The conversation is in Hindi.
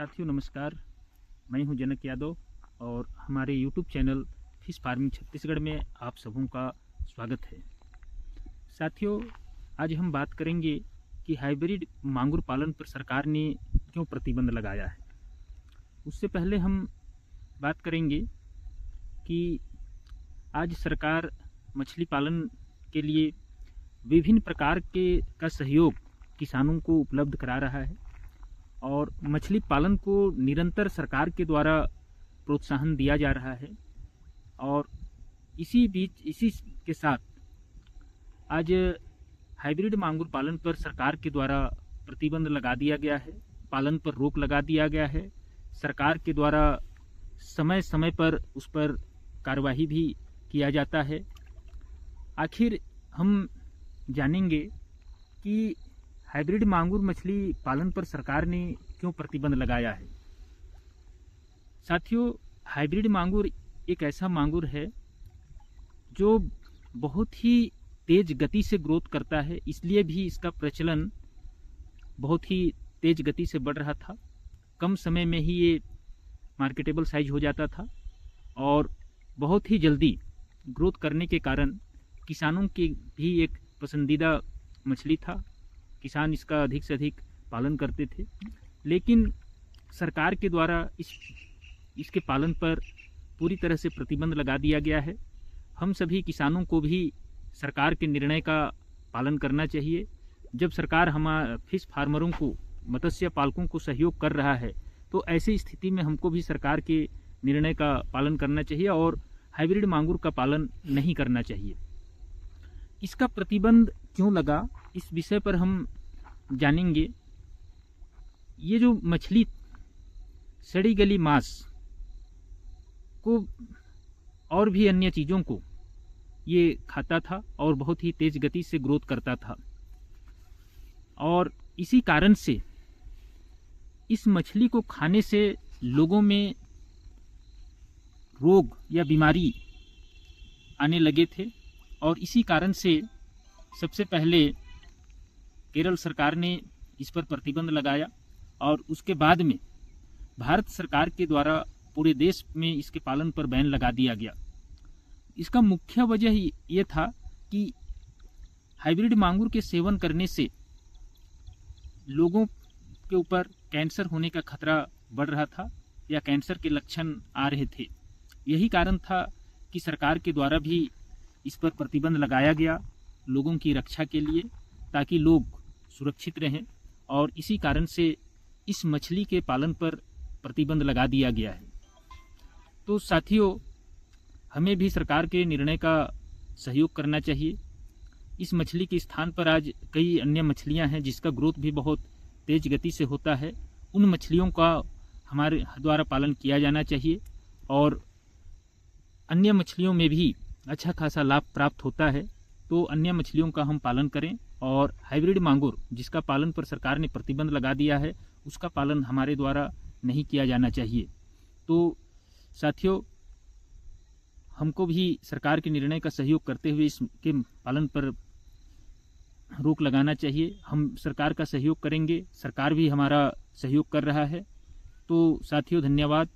साथियों नमस्कार, मैं हूं जनक यादव और हमारे YouTube channel fish farming Chhattisgarh में आप सबों का स्वागत है। साथियों, आज हम बात करेंगे कि हाइब्रिड मांगुर पालन पर सरकार ने क्यों प्रतिबंध लगाया है। उससे पहले हम बात करेंगे कि आज सरकार मछली पालन के लिए विभिन्न प्रकार का सहयोग किसानों को उपलब्ध करा रहा है और मछली पालन को निरंतर सरकार के द्वारा प्रोत्साहन दिया जा रहा है। और इसी के साथ आज हाइब्रिड मांगुर पालन पर सरकार के द्वारा प्रतिबंध लगा दिया गया है, पालन पर रोक लगा दिया गया है। सरकार के द्वारा समय समय पर उस पर कार्यवाही भी किया जाता है। आखिर हम जानेंगे कि हाइब्रिड मांगुर मछली पालन पर सरकार ने क्यों प्रतिबंध लगाया है। साथियों, हाइब्रिड मांगुर एक ऐसा मांगुर है जो बहुत ही तेज गति से ग्रोथ करता है, इसलिए भी इसका प्रचलन बहुत ही तेज गति से बढ़ रहा था। कम समय में ही ये मार्केटेबल साइज हो जाता था और बहुत ही जल्दी ग्रोथ करने के कारण किसानों की भी एक पसंदीदा मछली था। किसान इसका अधिक से अधिक पालन करते थे, लेकिन सरकार के द्वारा इसके पालन पर पूरी तरह से प्रतिबंध लगा दिया गया है। हम सभी किसानों को भी सरकार के निर्णय का पालन करना चाहिए। जब सरकार हमारे फिश फार्मरों को, मत्स्य पालकों को सहयोग कर रहा है, तो ऐसी स्थिति में हमको भी सरकार के निर्णय का पालन करना चाहिए और हाइब्रिड मांगुर का पालन नहीं करना चाहिए। इसका प्रतिबंध क्यों लगा, इस विषय पर हम जानेंगे। ये जो मछली सड़ी गली मांस को और भी अन्य चीज़ों को ये खाता था और बहुत ही तेज गति से ग्रोथ करता था, और इसी कारण से इस मछली को खाने से लोगों में रोग या बीमारी आने लगे थे। और इसी कारण से सबसे पहले केरल सरकार ने इस पर प्रतिबंध लगाया और उसके बाद में भारत सरकार के द्वारा पूरे देश में इसके पालन पर बैन लगा दिया गया। इसका मुख्य वजह ये था कि हाइब्रिड मांगुर के सेवन करने से लोगों के ऊपर कैंसर होने का खतरा बढ़ रहा था या कैंसर के लक्षण आ रहे थे। यही कारण था कि सरकार के द्वारा भी इस पर प्रतिबंध लगाया गया लोगों की रक्षा के लिए, ताकि लोग सुरक्षित रहें, और इसी कारण से इस मछली के पालन पर प्रतिबंध लगा दिया गया है। तो साथियों, हमें भी सरकार के निर्णय का सहयोग करना चाहिए। इस मछली के स्थान पर आज कई अन्य मछलियां हैं जिसका ग्रोथ भी बहुत तेज गति से होता है। उन मछलियों का हमारे द्वारा पालन किया जाना चाहिए और अन्य मछलियों में भी अच्छा खासा लाभ प्राप्त होता है, तो अन्य मछलियों का हम पालन करें। और हाइब्रिड मांगुर जिसका पालन पर सरकार ने प्रतिबंध लगा दिया है, उसका पालन हमारे द्वारा नहीं किया जाना चाहिए। तो साथियों, हमको भी सरकार के निर्णय का सहयोग करते हुए इसके पालन पर रोक लगाना चाहिए। हम सरकार का सहयोग करेंगे, सरकार भी हमारा सहयोग कर रहा है। तो साथियों, धन्यवाद।